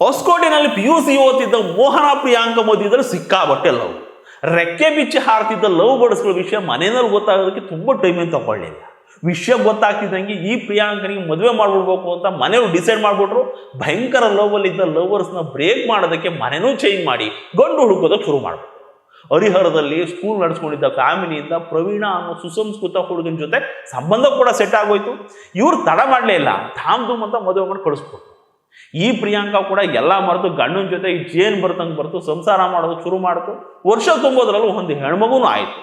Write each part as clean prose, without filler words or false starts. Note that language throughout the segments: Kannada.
ಹೊಸಕೋಟೆನಲ್ಲಿ PUC ಓದ್ತಿದ್ದ ಮೋಹನ ಪ್ರಿಯಾಂಕ ಮಧ್ಯದಲ್ಲಿ ಸಿಕ್ಕಾಬಟ್ಟೆ ಲವ್. ರೆಕ್ಕೆ ಬಿಚ್ಚಿ ಹಾರ್ತಿದ್ದ ಲವ್ ಬರ್ಡ್ಸ್ಗಳ ವಿಷಯ ಮನೆಯಲ್ಲಿ ಗೊತ್ತಾಗೋದಕ್ಕೆ ತುಂಬ ಟೈಮ್ ಏನು ತಗೊಳ್ಳಿಲ್ಲ. ವಿಷಯ ಗೊತ್ತಾಗ್ತಿದ್ದಂಗೆ ಈ ಪ್ರಿಯಾಂಕನಿಗೆ ಮದುವೆ ಮಾಡ್ಬಿಡ್ಬೇಕು ಅಂತ ಮನೆಯವರು ಡಿಸೈಡ್ ಮಾಡ್ಬಿಟ್ರು. ಭಯಂಕರ ಲವ್ ಅಲ್ಲಿ ಇದ್ದ ಲವರ್ಸ್ನ ಬ್ರೇಕ್ ಮಾಡೋದಕ್ಕೆ ಮನೆನೂ ಚೇಂಜ್ ಮಾಡಿ ಗಂಡು ಹುಡುಕೋದಕ್ಕೆ ಶುರು ಮಾಡ್ಬಿಟ್ರು. ಹರಿಹರದಲ್ಲಿ ಸ್ಕೂಲ್ ನಡೆಸ್ಕೊಂಡಿದ್ದ ಫ್ಯಾಮಿಲಿಯಿಂದ ಪ್ರವೀಣ ಅನ್ನೋ ಸುಸಂಸ್ಕೃತ ಹುಡುಗನ ಜೊತೆ ಸಂಬಂಧ ಕೂಡ ಸೆಟ್ ಆಗೋಯ್ತು. ಇವ್ರು ತಡ ಮಾಡಲೇ ಇಲ್ಲ, ಧಾಮ್ ಧೂಮ್ ಅಂತ ಮದುವೆ ಮಾಡಿ ಕಳಿಸ್ಕೊಟ್ರು. ಈ ಪ್ರಿಯಾಂಕಾ ಕೂಡ ಎಲ್ಲ ಮರೆತು ಗಂಡನ ಜೊತೆ ಜೇನ್ ಬರ್ತಂಗೆ ಬರ್ತು ಸಂಸಾರ ಮಾಡೋದಕ್ಕೆ ಶುರು ಮಾಡ್ತು. ವರ್ಷ ತುಂಬೋದ್ರಲ್ಲೂ ಒಂದು ಹೆಣ್ಮಗುನೂ ಆಯಿತು.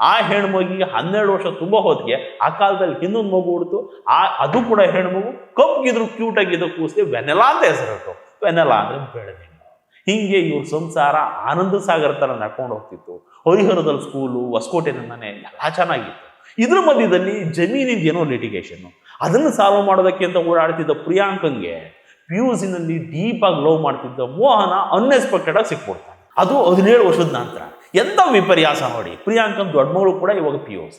ಆ ಹೆಣ್ಮಗಿಗೆ 12 ವರ್ಷ ತುಂಬ ಹೊತ್ತಿಗೆ ಆ ಕಾಲದಲ್ಲಿ ಇನ್ನೊಂದು ಮಗು ಹುಡ್ತು. ಅದು ಕೂಡ ಹೆಣ್ಮಗು, ಕಪ್ಗಿದ್ರು ಕ್ಯೂಟ್ ಆಗಿದ್ದ ಕೂಸಿಗೆ ವೆನೆಲಾ ಅಂತ ಹೆಸರಿಟ್ಟು. ವೆನೆಲಾ ಅಂದ್ರೆ ಬೆಳೆದಿಂಗು. ಹಿಂಗೆ ಇವ್ರ ಸಂಸಾರ ಆನಂದ ಸಾಗರ ಥರ ನಡ್ಕೊಂಡು ಹೋಗ್ತಿತ್ತು. ಹರಿಹರದಲ್ಲಿ ಸ್ಕೂಲು, ಹೊಸಕೋಟೆನ ಮನೆ ಎಲ್ಲ ಚೆನ್ನಾಗಿತ್ತು. ಇದ್ರ ಮಧ್ಯದಲ್ಲಿ ಜಮೀನಿಂದ ಏನೋ ಲಿಟಿಗೇಷನ್, ಅದನ್ನು ಸಾಲ್ವ್ ಮಾಡೋದಕ್ಕೆ ಅಂತ ಓಡಾಡ್ತಿದ್ದ ಪ್ರಿಯಾಂಕಂಗೆ PUCನಲ್ಲಿ ಡೀಪ್ ಆಗಿ ಲವ್ ಮಾಡ್ತಿದ್ದ ಮೋಹನ ಅನ್ಎಕ್ಸ್ಪೆಕ್ಟೆಡ್ ಆಗಿ ಸಿಕ್ಬಿಡ್ತಾನೆ. ಅದು 17 ವರ್ಷದ ನಂತರ. ಎಂತ ವಿಪರ್ಯಾಸ ನೋಡಿ. ಪ್ರಿಯಾಂಕನ್ ದೊಡ್ಡ ಮಗಳು ಕೂಡ ಇವಾಗ PUC.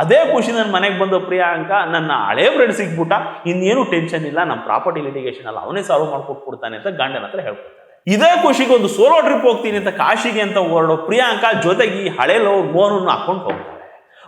ಅದೇ ಖುಷಿ ನನ್ನ ಮನೆಗೆ ಬಂದ ಪ್ರಿಯಾಂಕ ನನ್ನ ಹಳೆ ಫ್ರೆಂಡ್ ಸಿಕ್ಬಿಟ್ಟ, ಇನ್ನೇನು ಟೆನ್ಷನ್ ಇಲ್ಲ, ನಮ್ಮ ಪ್ರಾಪರ್ಟಿ ಲಿಟಿಗೇಷನ್ ಅಲ್ಲ ಅವನೇ ಸಾಲ್ವ್ ಮಾಡ್ಕೊಟ್ಬಿಡ್ತಾನೆ ಅಂತ ಗಂಡನ ಹತ್ರ ಹೇಳ್ಕೊಡ್ತಾನೆ. ಇದೇ ಖುಷಿಗೆ ಒಂದು ಸೋಲೋ ಟ್ರಿಪ್ ಹೋಗ್ತೀನಿ ಅಂತ ಕಾಶಿಗೆ ಅಂತ ಹೊರಡೋ ಪ್ರಿಯಾಂಕಾ ಜೊತೆಗೆ ಈ ಹಳೆ ಲವ್ ಮೋಹನನ್ನು ಹಾಕೊಂಡು ಹೋಗ್ತಾಳೆ.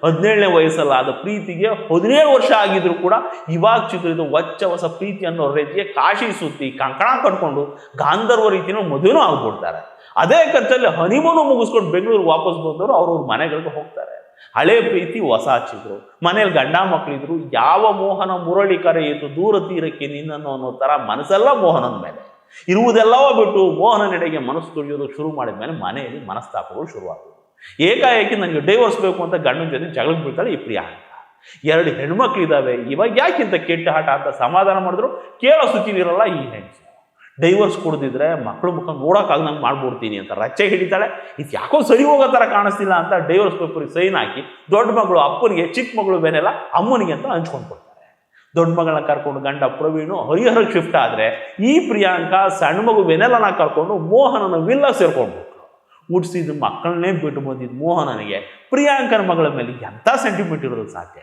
17ನೇ ವಯಸ್ಸಲ್ಲಾದ ಪ್ರೀತಿಗೆ 17 ವರ್ಷ ಆಗಿದ್ರು ಕೂಡ ಇವಾಗ ಚಿತ್ರದ ಹೊಚ್ಚ ಹೊಸ ಪ್ರೀತಿ ಅನ್ನೋ ರೀತಿಗೆ ಕಾಶಿ ಸುತ್ತಿ ಕಂಕಣ ಕಟ್ಕೊಂಡು ಗಾಂಧರ್ವ ರೀತಿನ ಮದುವೆನೂ ಆಗ್ಬಿಡ್ತಾರೆ. ಅದೇ ಖರ್ಚಲ್ಲಿ ಹನಿಮೂನು ಮುಗಿಸ್ಕೊಂಡು ಬೆಂಗಳೂರಿಗೆ ವಾಪಸ್ ಬಂದವರು ಅವ್ರವ್ರ ಮನೆಗಳಿಗೆ ಹೋಗ್ತಾರೆ. ಹಳೆ ಪ್ರೀತಿ ಹೊಸ ಚಿದ್ರು, ಮನೇಲಿ ಗಂಡ ಮಕ್ಕಳಿದ್ರು. ಯಾವ ಮೋಹನ ಮುರಳಿ ಕರೆಯಿತು ದೂರ ತೀರಕ್ಕೆ ನಿನ್ನನ್ನು ಅನ್ನೋ ತರ ಮನಸ್ಸೆಲ್ಲ ಮೋಹನನ ಮೇಲೆ. ಇರುವುದೆಲ್ಲವೋ ಬಿಟ್ಟು ಮೋಹನನೆಡೆಗೆ ಮನಸ್ಸು ತುಳಿಯೋದಕ್ಕೆ ಶುರು ಮಾಡಿದ ಮೇಲೆ ಮನೆಯಲ್ಲಿ ಮನಸ್ತಾಪಗಳು ಶುರುವಾಗುವುದು. ಏಕಾಏಕಿ ನನಗೆ ಡೈವರ್ಸ್ ಬೇಕು ಅಂತ ಗಂಡನ ಜೊತೆ ಜಗಳಕ್ಕೆ ಬೀಳ್ತಾಳೆ ಈ ಪ್ರಿಯಾಂಕ. 2 ಹೆಣ್ಮಕ್ಳಿದ್ದಾವೆ, ಇವಾಗ ಯಾಕಿಂತ ಕೆಟ್ಟ ಹಠ ಅಂತ ಸಮಾಧಾನ ಮಾಡಿದ್ರು ಕೇಳೋ ಸ್ಥಿತಿಲಿರಲ್ಲ ಈ ಹೆಣ್ಸು. ಡೈವರ್ಸ್ ಕೊಡದಿದ್ರೆ ಮಕ್ಕಳು ಮುಖ ನೋಡೋಕ್ಕಾಗದಂಗೆ ಮಾಡ್ಬಿಡ್ತೀನಿ ಅಂತ ರಚ್ಚೆ ಹಿಡಿತಾಳೆ. ಇದು ಯಾಕೋ ಸರಿ ಹೋಗೋ ಥರ ಕಾಣಿಸ್ತಿಲ್ಲ ಅಂತ ಡೈವರ್ಸ್ ಪೇಪರ್ಗೆ ಸೈನ್ ಹಾಕಿ ದೊಡ್ಡ ಮಗಳು ಅಪ್ಪನಿಗೆ, ಚಿಕ್ಕ ಮಗಳು ಬೆನೆಲ್ಲ ಅಮ್ಮನಿಗೆ ಅಂತ ಹಂಚ್ಕೊಂಡು ಕೊಡ್ತಾರೆ. ದೊಡ್ಡ ಮಗಳನ್ನ ಕರ್ಕೊಂಡು ಗಂಡ ಪ್ರವೀಣು ಹರಿಹರಕ್ಕೆ ಶಿಫ್ಟ್ ಆದರೆ ಈ ಪ್ರಿಯಾಂಕ ಸಣ್ಣ ಮಗು ವೆನೆಲನ ಕರ್ಕೊಂಡು ಮೋಹನನ ವಿಲ್ಲ ಸೇರ್ಕೊಂಡ್ಬಿಟ್ರು. ಹುಟ್ಟಿಸಿದ ಮಕ್ಕಳನ್ನೇ ಬಿಟ್ಟು ಬಂದಿದ್ದು ಮೋಹನನಿಗೆ ಪ್ರಿಯಾಂಕನ ಮಗಳ ಮೇಲೆ ಎಂಥ ಸೆಂಟಿಮೆಂಟ್ ಇರೋದಕ್ಕೆ ಸಾಧ್ಯ?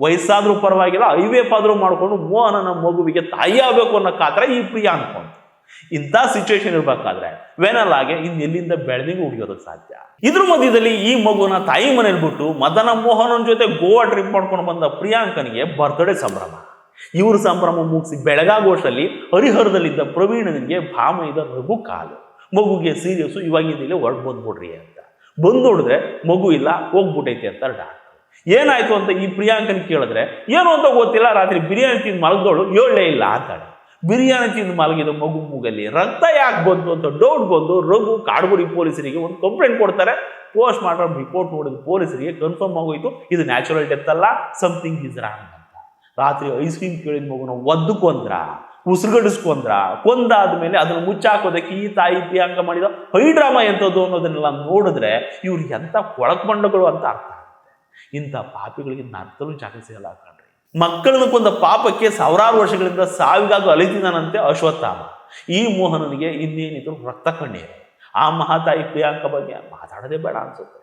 ವಯಸ್ಸಾದ್ರೂ ಪರವಾಗಿಲ್ಲ, IVF ಆದ್ರೂ ಮಾಡಿಕೊಂಡು ಮೋಹನನ ಮಗುವಿಗೆ ತಾಯಿ ಆಗಬೇಕು ಅನ್ನೋ ಕಾತರ ಈ ಪ್ರಿಯಾಂಕ ಅಂತ. ಇಂಥ ಸಿಚುವೇಶನ್ ಇರ್ಬೇಕಾದ್ರೆ ವೆನೆಲಾಗೆ ಎಲ್ಲಿಂದ ಬೆಳೆದಿಂಗು ಹುಡುಗೋದಕ್ಕೆ ಸಾಧ್ಯ? ಇದ್ರ ಮಧ್ಯದಲ್ಲಿ ಈ ಮಗುನ ತಾಯಿ ಮನೇಲಿ ಬಿಟ್ಟು ಮದನ ಮೋಹನನ ಜೊತೆ ಗೋವಾ ಟ್ರಿಪ್ ಮಾಡ್ಕೊಂಡು ಬಂದ ಪ್ರಿಯಾಂಕನಿಗೆ ಬರ್ತ್ಡೇ ಸಂಭ್ರಮ. ಇವ್ರ ಸಂಭ್ರಮ ಮುಗಿಸಿ ಬೆಳಗಾಗೋಷ್ಟರಲ್ಲಿ ಹರಿಹರದಲ್ಲಿದ್ದ ಪ್ರವೀಣನಿಗೆ ಭಾಮೈದ ರಘು ಕಾಲು. ಮಗುಗೆ ಸೀರಿಯಸ್ಸು, ಇವಾಗಿಂದಲೇ ಹೊರಗೆ ಬಂದ್ಬಿಡ್ರಿ ಅಂತ. ಬಂದು ನೋಡಿದ್ರೆ ಮಗು ಇಲ್ಲ, ಹೋಗ್ಬಿಟ್ಟೈತೆ ಅಂತ ಡಾಕ್ಟರ್. ಏನಾಯ್ತು ಅಂತ ಈ ಪ್ರಿಯಾಂಕನ ಕೇಳಿದ್ರೆ ಏನು ಅಂತ ಗೊತ್ತಿಲ್ಲ, ರಾತ್ರಿ ಬಿರಿಯಾನಿ ತಿಂದು ಮಲಗಿದೋಳು ಏಳಲೇ ಇಲ್ಲ ಅಂತಾಳೆ. ಬಿರಿಯಾನಿ ತಿಂದು ಮಲಗಿದ ಮಗು ಮೂಗಲ್ಲಿ ರಕ್ತ ಯಾಕೆ ಬಂತು ಅಂತ ಡೌಟ್ ಬಂದು ರಘು ಕಾಡ್ಗುಡಿ ಪೊಲೀಸರಿಗೆ ಒಂದು ಕಂಪ್ಲೇಂಟ್ ಕೊಡ್ತಾರೆ. ಪೋಸ್ಟ್ ಮಾರ್ಟಮ್ ರಿಪೋರ್ಟ್ ನೋಡಿದ ಪೊಲೀಸರಿಗೆ ಕನ್ಫರ್ಮ್ ಆಗೋಯ್ತು ಇದು ನ್ಯಾಚುರಲ್ ಡೆತ್ ಅಲ್ಲ, ಸಮಥಿಂಗ್ ಇಸ್ ರಾಂಗ್ ಅಂತ. ರಾತ್ರಿ ಐಸ್ ಕ್ರೀಮ್ ಕೇಳಿದ ಮಗುನ ಒದ್ದು ಕೊಂದ್ರ, ಉಸಿರುಗಡಿಸ್ಕೊಂಡ್ರ. ಕೊಂದಾದ್ಮೇಲೆ ಅದನ್ನು ಮುಚ್ಚಾಕೋದಕ್ಕೆ ಈ ತಾಯಿ ಪ್ರಿಯಾಂಕ ಮಾಡಿದ ಹೈಡ್ರಾಮಾ ಎಂಥದ್ದು ಅನ್ನೋದನ್ನೆಲ್ಲ ನೋಡಿದ್ರೆ ಇವ್ರು ಎಂಥ ಕೊಳಕಮಂಡಗಳು ಅಂತ ಅರ್ಥ ಆಗುತ್ತೆ. ಇಂಥ ಪಾಪಿಗಳಿಗೆ ನರ್ತಲು ಜಾಗ ಸಿಗಲ್ಲ ಕಣ್ರಿ. ಮಕ್ಕಳನ್ನ ಕೊಂದ ಪಾಪಕ್ಕೆ ಸಾವಿರಾರು ವರ್ಷಗಳಿಂದ ಸಾವಿಗಾಗಿ ಅಲಿತಿದ್ದಾನಂತೆ ಅಶ್ವತ್ಥಾಮ. ಈ ಮೋಹನನಿಗೆ ಇನ್ನೇನಿದ್ರು ರಕ್ತ ಕಣ್ಣೀರು. ಆ ಮಹಾತಾಯಿ ಪ್ರಿಯಾಂಕ ಬಗ್ಗೆ ಮಾತಾಡೋದೇ ಬೇಡ ಅನ್ಸುತ್ತೆ.